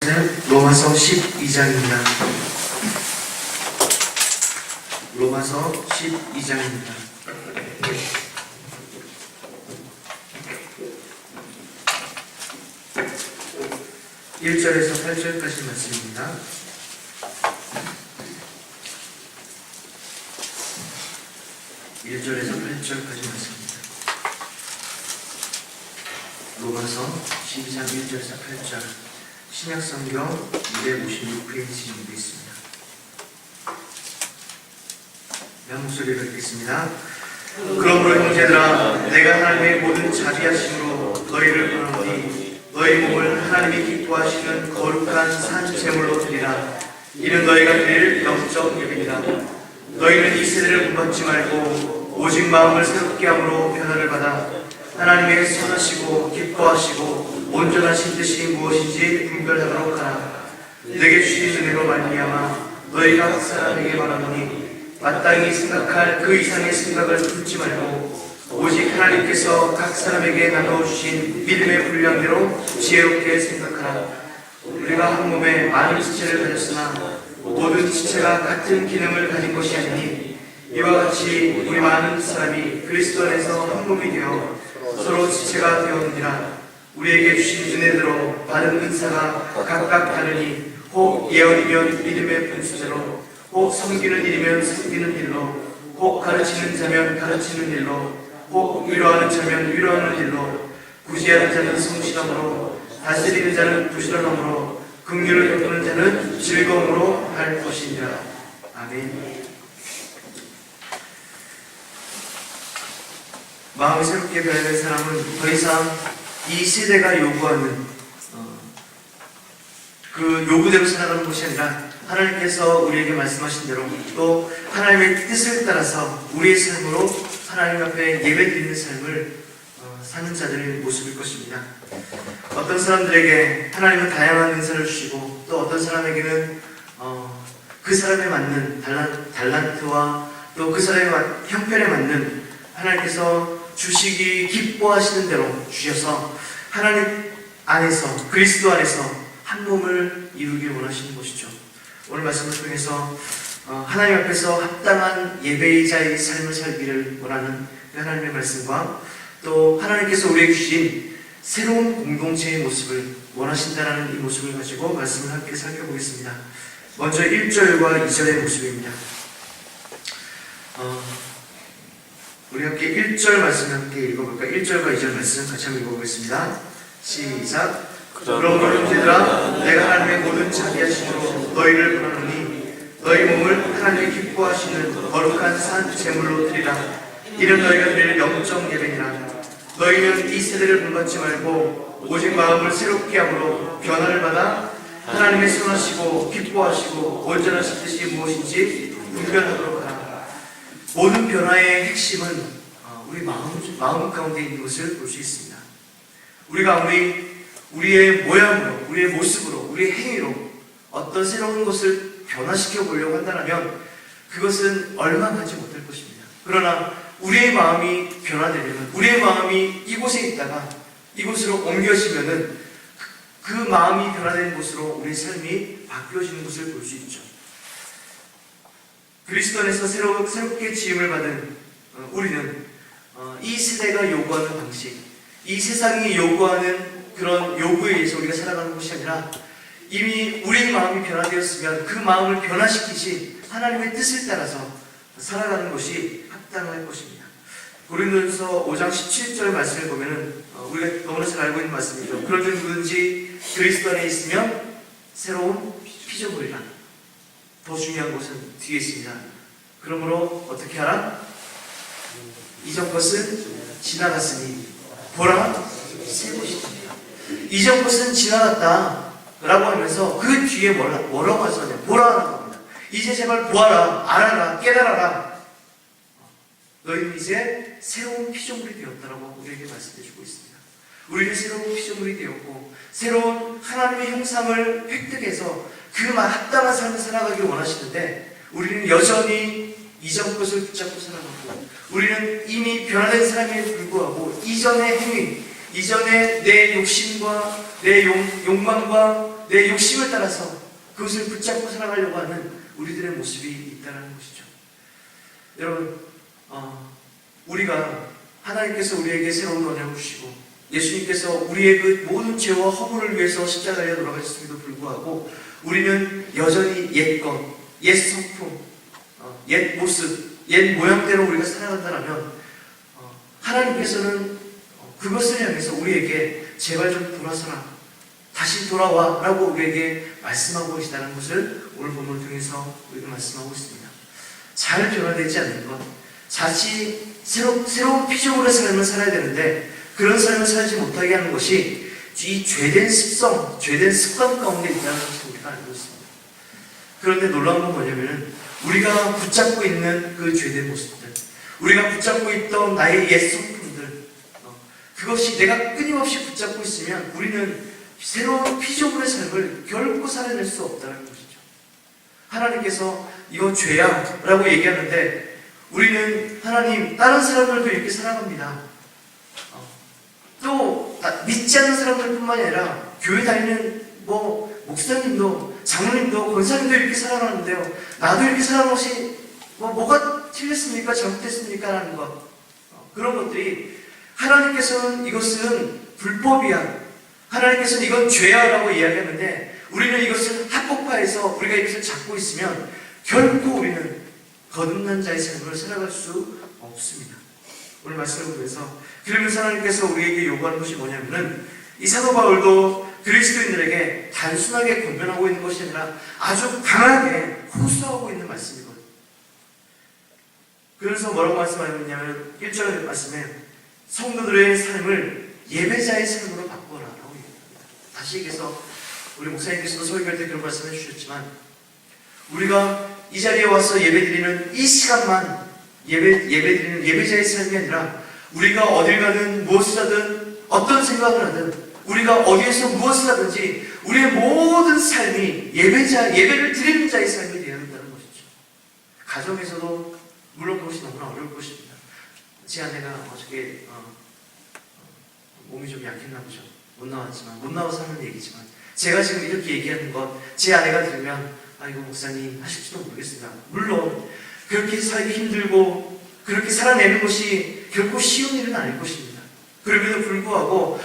로마서 12장입니다. 로마서 12장입니다. 1절에서 8절까지 말씀입니다. 로마서 12장 1절에서 8절 신약성경 256페이지에 있습니다. 내 목소리를 읽겠습니다. 그러므로 형제들아, 내가 하나님의 모든 자비하심으로 너희를 부르노니 너희 몸을 하나님이 기뻐하시는 거룩한 산 제물로 드리라. 이는 너희가 드릴 영적 예배이다. 너희는 이 세대를 본받지 말고 오직 마음을 새롭게 함으로 변화를 받아 하나님의 선하시고 기뻐하시고 온전하신 뜻이 무엇인지 분별하도록 하라. 내게 주신 은혜로 말미암아 너희가 각 사람에게 말하노니 마땅히 생각할 그 이상의 생각을 품지 말고 오직 하나님께서 각 사람에게 나눠주신 믿음의 분량대로 지혜롭게 생각하라. 우리가 한 몸에 많은 지체를 가졌으나 모든 지체가 같은 기능을 가진 것이 아니니 이와 같이 우리 많은 사람이 그리스도 안에서 한 몸이 되어 서로 지체가 되었느니라. 우리에게 주신 은혜대로 받은 은사가 각각 다르니 혹 예언이면 믿음의 분수대로, 혹 섬기는 일이면 섬기는 일로, 혹 가르치는 자면 가르치는 일로, 혹 위로하는 자면 위로하는 일로, 구제하는 자는 성실함으로, 다스리는 자는 부지런함으로, 긍휼을 베푸는 자는 즐거움으로 할 것이니라. 아멘. 마음이 새롭게 변화된 사람은 더 이상 이 세대가 요구하는 그 요구대로 살아가는 것이 아니라 하나님께서 우리에게 말씀하신 대로 또 하나님의 뜻을 따라서 우리의 삶으로 하나님 앞에 예배드리는 삶을 사는 자들의 모습일 것입니다. 어떤 사람들에게 하나님은 다양한 은사를 주시고 또 어떤 사람에게는 그 사람에 맞는 달란트와 또 그 사람의 형편에 맞는 하나님께서 주시기 기뻐하시는 대로 주셔서 하나님 안에서 그리스도 안에서 한 몸을 이루길 원하시는 것이죠. 오늘 말씀을 통해서 하나님 앞에서 합당한 예배자의 삶을 살기를 원하는 그 하나님의 말씀과 또 하나님께서 우리에게 주신 새로운 공동체의 모습을 원하신다는 이 모습을 가지고 말씀을 함께 살펴보겠습니다. 먼저 1절과 2절의 모습입니다. 우리 함께 1절 말씀 함께 읽어볼까요? 1절과 2절 말씀 같이 한번 읽어보겠습니다. 시작. 그러므로 형제들아, 내가 하나님의 모든 자비하심으로 너희를 부르노니 너희 몸을 하나님이 기뻐하시는 거룩한 산 제물로 드리라. 이는 너희가 드릴 영적 예배니라. 너희는 이 세대를 본받지 말고 오직 마음을 새롭게 함으로 변화를 받아 하나님의 선하시고 기뻐하시고 온전하신 뜻이 무엇인지 분별하도록 하라. 모든 변화의 핵심은 우리 마음 가운데 있는 것을 볼 수 있습니다. 우리가 우리의 모양으로, 우리의 모습으로, 우리의 행위로 어떤 새로운 것을 변화시켜 보려고 한다면 그것은 얼마 가지 못할 것입니다. 그러나 우리의 마음이 변화되면, 우리의 마음이 이곳에 있다가 이곳으로 옮겨지면은 그 마음이 변화된 곳으로 우리의 삶이 바뀌어지는 것을 볼 수 있죠. 그리스도 안에서 새롭게 지음을 받은 우리는 이 세대가 요구하는 방식, 이 세상이 요구하는 그런 요구에 의해서 우리가 살아가는 것이 아니라 이미 우리의 마음이 변화되었으면 그 마음을 변화시키신 하나님의 뜻을 따라서 살아가는 것이 합당할 것입니다. 고린도전서 5장 17절 말씀을 보면은 우리가 너무나 잘 알고 있는 말씀이죠. 그런즉 누구든지 그리스도 안에 있으면 새로운 피조물이라. 더 중요한 것은 뒤에 있습니다. 그러므로 어떻게 하라? 이전 것은 지나갔으니 보라 새 것이 됩니다. 이전 것은 지나갔다 라고 하면서 그 뒤에 뭐라고 하셨냐? 보라라고 합니다. 이제 제발 보아라, 알아라, 깨달아라. 너희는 이제 새로운 피조물이 되었다라고 우리에게 말씀해주고 있습니다. 우리는 새로운 피조물이 되었고 새로운 하나님의 형상을 획득해서 그 합당한 삶을 살아가길 원하시는데 우리는 여전히 이전 것을 붙잡고 살아가고 우리는 이미 변화된 사람에 불구하고 이전의 행위, 이전에 내 욕심과 내 욕망과 내 욕심을 따라서 그것을 붙잡고 살아가려고 하는 우리들의 모습이 있다는 것이죠. 여러분, 우리가 하나님께서 우리에게 새로운 언약을 주시고 예수님께서 우리의 그 모든 죄와 허물을 위해서 십자가에 돌아가셨음에도 불구하고 우리는 여전히 옛 것, 옛 성품, 옛 모습, 옛 모양대로 우리가 살아간다면 하나님께서는 그것을 향해서 우리에게 제발 좀 돌아서라, 다시 돌아와 라고 우리에게 말씀하고 계시다는 것을 오늘 본문을 통해서 우리가 말씀하고 있습니다. 잘 변화되지 않는 것, 자칫 새로운 피조물의 삶을 살아야 되는데 그런 삶을 살지 못하게 하는 것이 이 죄된 습성, 죄된 습관 가운데 있다는 것을 우리가 알고 있습니다. 그런데 놀라운 건 뭐냐면은 우리가 붙잡고 있는 그 죄된 모습들, 우리가 붙잡고 있던 나의 옛 성품들, 그것이 내가 끊임없이 붙잡고 있으면 우리는 새로운 피조물의 삶을 결코 살아낼 수 없다는 것이죠. 하나님께서 이거 죄야 라고 얘기하는데 우리는 하나님, 다른 사람들도 이렇게 살아갑니다. 또 믿지 않는 사람들 뿐만 아니라 교회 다니는 목사님도 장로님도 권사님도 이렇게 살아가는데요, 나도 이렇게 살아가는 것이 뭐가 틀렸습니까? 잘못됐습니까? 라는 것, 그런 것들이 하나님께서는 이것은 불법이야, 하나님께서는 이건 죄야 라고 이야기하는데 우리는 이것을 합법화해서 우리가 이것을 잡고 있으면 결코 우리는 거듭난 자의 삶을 살아갈 수 없습니다. 오늘 말씀을 보면서 그러면서 하나님께서 우리에게 요구하는 것이 뭐냐면은 이 사도 바울도 그리스도인들에게 단순하게 권면하고 있는 것이 아니라 아주 강하게 호소하고 있는 말씀이거든요. 그래서 뭐라고 말씀하고 있냐면 1절 말씀에 성도들의 삶을 예배자의 삶으로 바꿔라 라고 얘기합니다. 다시 얘기해서 우리 목사님께서도 설교할 때 그런 말씀을 해주셨지만 우리가 이 자리에 와서 예배드리는 이 시간만 예배드리는 예배자의 삶이 아니라 우리가 어딜 가든 무엇을 하든 어떤 생각을 하든 우리가 어디에서 무엇을 하든지 우리의 모든 삶이 예배를 드리는 자의 삶이 되어야 한다는 것이죠. 가정에서도 물론 그것이 너무나 어려울 것입니다. 제 아내가 어저께 몸이 좀 약했나 보죠. 못 나와서 하는 얘기지만 제가 지금 이렇게 얘기하는 것 제 아내가 들으면 아이고 목사님 하실지도 모르겠습니다. 물론 그렇게 살기 힘들고 그렇게 살아내는 것이 결코 쉬운 일은 아닐 것입니다. 그럼에도 불구하고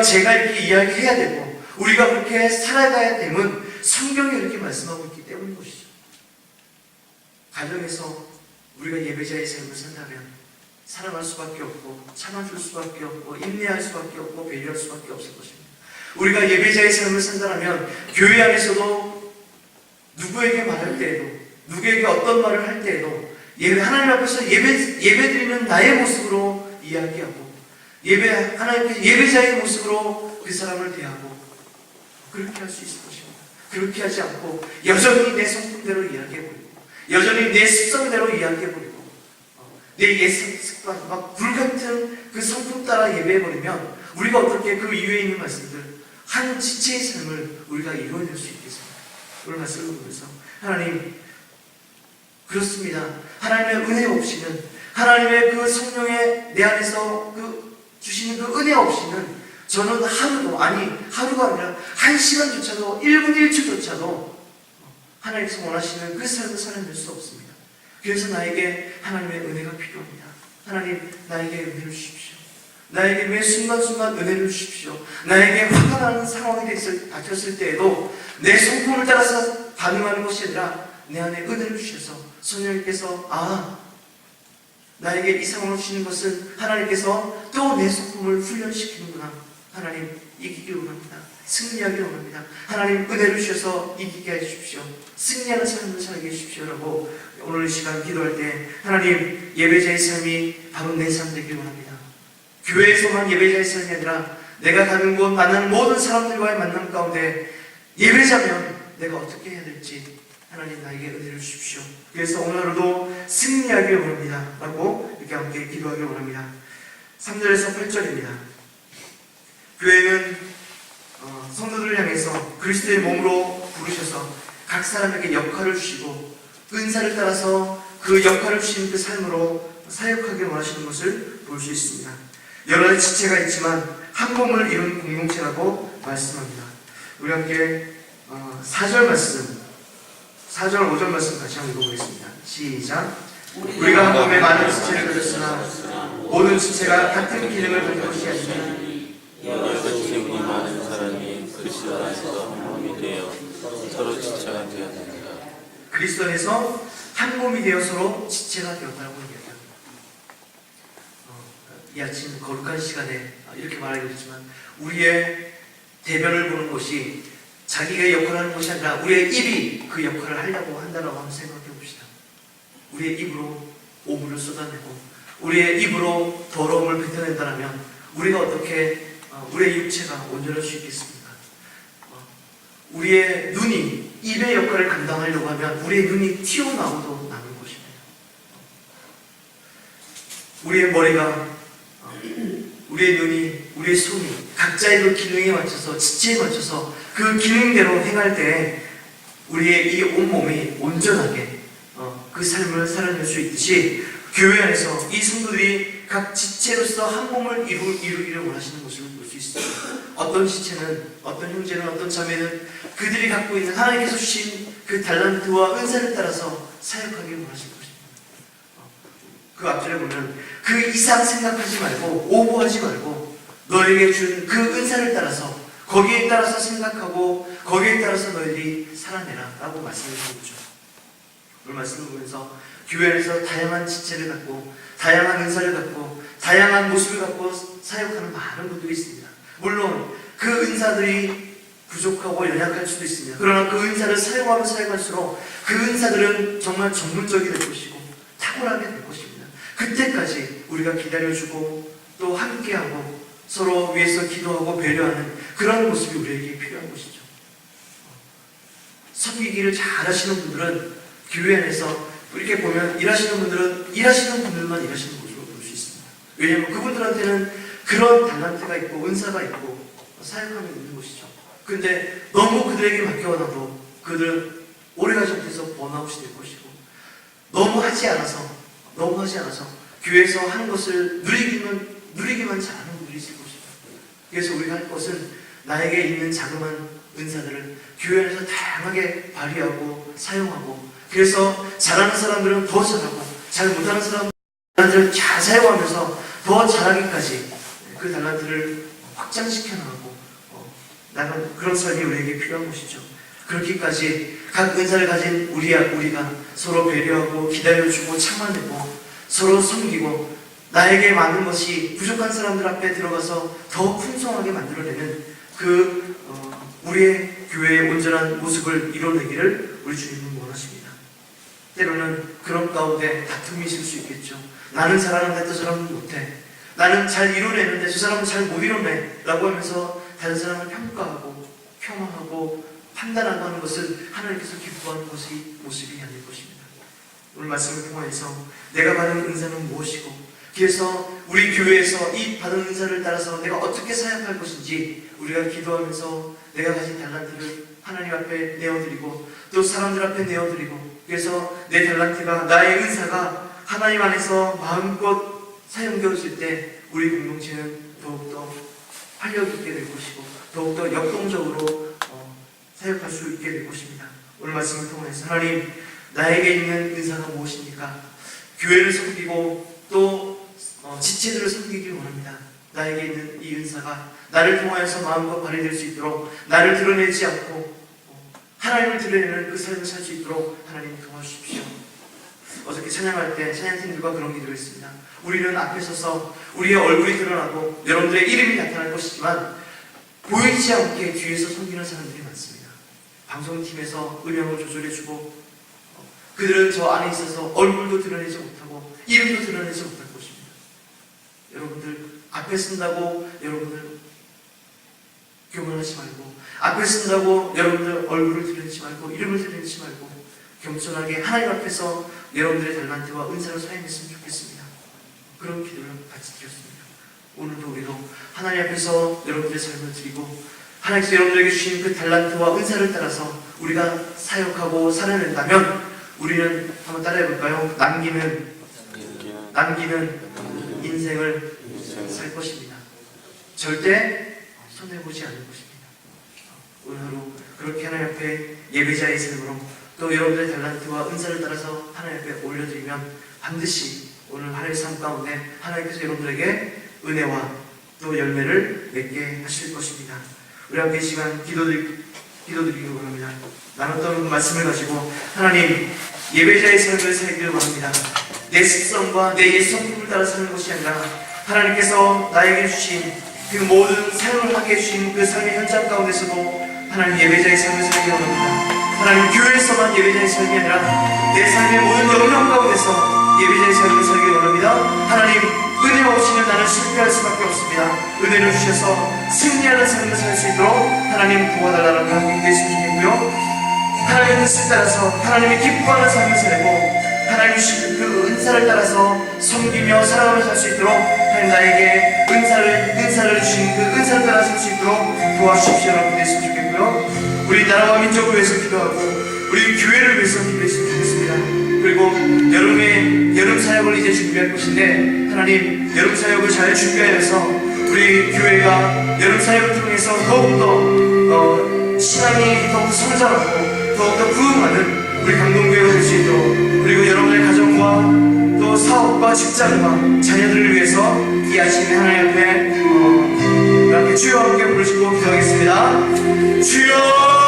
제가 이렇게 이야기해야 되고 우리가 그렇게 살아가야 됨은 성경이 이렇게 말씀하고 있기 때문인 것이죠. 가정에서 우리가 예배자의 삶을 산다면 사랑할 수밖에 없고 참아줄 수밖에 없고 인내할 수밖에 없고 배려할 수밖에 없을 것입니다. 우리가 예배자의 삶을 산다면 교회 안에서도 누구에게 말할 때에도 누구에게 어떤 말을 할 때에도 하나님 앞에서 예배드리는 나의 모습으로 이야기하고 하나님께 예배자의 모습으로 그 사람을 대하고 그렇게 할 수 있을 것입니다. 그렇게 하지 않고 여전히 내 성품대로 이야기해버리고 여전히 내 습성대로 이야기해버리고 내 옛 습관 불같은 그 성품 따라 예배해버리면 우리가 어떻게 그 이후에 있는 말씀들 한 지체의 삶을 우리가 이루어낼 수 있겠습니까? 오늘 말씀을 보면서 하나님 그렇습니다. 하나님의 은혜 없이는 하나님의 그 성령의 내 안에서 주시는 그 은혜 없이는 저는 하루가 아니라 1시간조차도 1분 1초조차도 하나님께서 원하시는 그 삶을 살아낼 수 없습니다. 그래서 나에게 하나님의 은혜가 필요합니다. 하나님 나에게 은혜를 주십시오. 나에게 매 순간순간 은혜를 주십시오. 나에게 화가 나는 상황이 닥쳤을 때에도 내 성품을 따라서 반응하는 것이 아니라 내 안에 은혜를 주셔서 성령님께서 나에게 이 상황을 주시는 것은 하나님께서 또 내 성품을 훈련시키는구나. 하나님 이기길 원합니다. 승리하길 원합니다. 하나님 은혜를 주셔서 이기게 해주십시오. 승리하는 삶을 살게 해주십시오 라고 오늘 이 시간 기도할 때 하나님 예배자의 삶이 바로 내 삶 되길 원합니다. 교회에서만 예배자의 삶이 아니라 내가 가는 곳 만나는 모든 사람들과의 만남 가운데 예배자면 내가 어떻게 해야 될지 하나님 나에게 은혜를 주십시오. 그래서 오늘 하루도 승리하길 원합니다 라고 이렇게 함께 기도하길 원합니다. 3절에서 8절입니다. 교회는 성도들을 향해서 그리스도의 몸으로 부르셔서 각 사람에게 역할을 주시고 은사를 따라서 그 역할을 주신 그 삶으로 사역하길 원하시는 것을 볼 수 있습니다. 여러 가지 지체가 있지만 한 몸을 이룬 공동체라고 말씀합니다. 우리 함께 4절 말씀, 4절 5절 말씀 같이 한번 읽어보겠습니다. 시작. 우리가 한 몸에 많은 지체를 가졌으나 모든 지체가 같은 기능을 가진 것이 아니라 여러 지체가 많은 사람이 그리스도 안에서 한 몸이 되어 서로 지체가 되었느니라. 그리스도 안에서 한 몸이 되어 서로 지체가 되었다고 얘기합니다. 이 아침 거룩한 시간에 이렇게 말하겠지만 우리의 대변을 보는 것이 자기가 역할을 하는 것이 아니라 우리의 입이 그 역할을 하려고 한다고 한번 생각해 봅시다. 우리의 입으로 오물을 쏟아내고 우리의 입으로 더러움을 뱉어낸다면 우리가 어떻게 우리의 육체가 온전할 수 있겠습니까? 우리의 눈이 입의 역할을 감당하려고 하면 우리의 눈이 튀어나오도 남을 것입니다. 우리의 머리가 우리의 눈이, 우리의 손이 각자의 그 기능에 맞춰서 지체에 맞춰서 그 기능대로 행할 때 우리의 이 온몸이 온전하게 그 삶을 살아낼 수 있듯이 교회 안에서 이 성도들이 각 지체로서 한 몸을 이루기를 원하시는 것을 볼 수 있습니다. 어떤 지체는, 어떤 형제는, 어떤 자매는 그들이 갖고 있는 하나님께서 주신 그 달란트와 은사를 따라서 사역하기를 원하시는 것입니다. 그 앞절에 보면 그 이상 생각하지 말고 오버하지 말고 너에게 준 그 은사를 따라서 거기에 따라서 생각하고 거기에 따라서 너희들이 살아내라 라고 말씀을 해주죠. 오늘 말씀을 보면서 교회 안에서 다양한 지체를 갖고 다양한 은사를 갖고 다양한 모습을 갖고 사역하는 많은 분들이 있습니다. 물론 그 은사들이 부족하고 연약할 수도 있습니다. 그러나 그 은사를 사용하면 사용할수록 그 은사들은 정말 전문적이 될 것이고 탁월하게 될 것입니다. 그때까지 우리가 기다려주고 또 함께하고 서로 위해서 기도하고 배려하는 그런 모습이 우리에게 필요한 것이죠. 섬기기를 잘 하시는 분들은 교회 안에서 이렇게 보면 일하시는 분들만 일하시는 모습을 볼 수 있습니다. 왜냐하면 그분들한테는 그런 달란트가 있고 은사가 있고 사역함이 있는 것이죠. 근데 너무 그들에게 맡겨놔도 그들은 오래가지 못해서 번아웃이 될 것이고 너무 하지 않아서 교회에서 하는 것을 누리기만 잘하는 분들이 있을 것입니다. 그래서 우리가 할 것은 나에게 있는 자그마한 은사들을 교회 안에서 다양하게 발휘하고 사용하고 그래서 잘하는 사람들은 더 잘하고 잘 못하는 사람들을 잘 사용하면서 더 잘하기까지 그 달란트를 확장시켜 나가고 나는 그런 삶이 우리에게 필요한 것이죠. 그렇기까지 각 은사를 가진 우리가 서로 배려하고 기다려주고 참아내고 서로 섬기고 나에게 많은 것이 부족한 사람들 앞에 들어가서 더 풍성하게 만들어내는 우리의 교회의 온전한 모습을 이뤄내기를 우리 주님은 원하십니다. 때로는 그런 가운데 다툼이 있을 수 있겠죠. 나는 잘하는데 저 사람은 못해. 나는 잘 이뤄내는데 저 사람은 잘 못 이뤄내 라고 하면서 다른 사람을 평가하고 폄하하고 판단하고 하는 것은 하나님께서 기뻐하는 모습이 아닐 것입니다. 오늘 말씀을 통해서 내가 받은 은사는 무엇이고 그래서 우리 교회에서 이 받은 은사를 따라서 내가 어떻게 사역할 것인지 우리가 기도하면서 내가 가진 달란트를 하나님 앞에 내어드리고 또 사람들 앞에 내어드리고 그래서 내 달란트가 나의 은사가 하나님 안에서 마음껏 사용되었을 때 우리 공동체는 더욱더 활력 있게 될 것이고 더욱더 역동적으로 사역할 수 있게 될 것입니다. 오늘 말씀을 통해서 하나님 나에게 있는 은사가 무엇입니까? 교회를 섬기고 또 지체들을 섬기길 원합니다. 나에게 있는 이 은사가 나를 통하여서 마음껏 발휘될 수 있도록 나를 드러내지 않고 하나님을 드러내는 그 삶을 살 수 있도록 하나님 도와주십시오. 어저께 찬양할 때 찬양팀들과 그런 기도를 했습니다. 우리는 앞에 서서 우리의 얼굴이 드러나고 여러분들의 이름이 나타날 것이지만 보이지 않게 뒤에서 섬기는 사람들이 많습니다. 방송팀에서 음향을 조절해주고 그들은 저 안에 있어서 얼굴도 드러내지 못하고 이름도 드러내지 못할 것입니다. 여러분들 앞에 쓴다고 여러분들 교만하지 말고 앞에 쓴다고 여러분들 얼굴을 드러내지 말고 이름을 드러내지 말고 겸손하게 하나님 앞에서 여러분들의 달란트와 은사를 사용했으면 좋겠습니다. 그런 기도를 같이 드렸습니다. 오늘도 우리도 하나님 앞에서 여러분들의 삶을 드리고 하나님께서 여러분들에게 주신 그 달란트와 은사를 따라서 우리가 사역하고 살아낸다면 우리는 한번 따라해볼까요? 남기는 인생을 살 것입니다. 절대 손해보지 않을 것입니다. 오늘 하루 그렇게 하나님 앞에 예배자의 삶으로 또 여러분들의 달란트와 은사를 따라서 하나님 앞에 올려드리면 반드시 오늘 하나님의 삶 가운데 하나님께서 여러분들에게 은혜와 또 열매를 맺게 하실 것입니다. 우리 함께 이 시간 기도드리기 원합니다. 나눴던 말씀을 가지고 하나님 예배자의 삶을 살기를 원합니다. 내 습성과 내 옛 성품을 따라 사는 것이 아니라 하나님께서 나에게 주신 그 모든 삶을 하게 해주신 그 삶의 현장 가운데서도 하나님 예배자의 삶을 살기 원합니다. 하나님 교회에서만 예배자의 삶이 아니라 내 삶의 모든 영역 가운데서 예배자의 삶을 살기 원합니다. 하나님 은혜 없이는 나는 실패할 수밖에 없습니다. 은혜를 주셔서 승리하는 삶을 살 수 있도록 하나님 도와달라고 하나님 계시면 좋겠고요. 하나님의 뜻을 따라서 하나님이 기뻐하는 삶을 살고 하나님 주신 그 은사를 따라서 섬기며 살아가며 살 수 있도록 하나님 나에게 은사를 주신 그 은사를 따라 살 수 있도록 도와주십시오. 여러분 됐으면 좋겠고요. 우리 나라와 민족을 위해서 기도하고 우리 교회를 위해서 기도했으면 좋겠습니다. 그리고 여름 사역을 이제 준비할 것인데 하나님 여름 사역을 잘 준비하여서 우리 교회가 여름 사역을 통해서 더욱더 신앙이 더욱더 성장하고 더욱더 부흥하는 우리 감동교회가 될 수 있도록 그리고 여러분의 가정과 또 사업과 직장과 자녀들을 위해서 이 아침에 하나님 앞에 주여 함께 부르시고 기도하겠습니다. 주여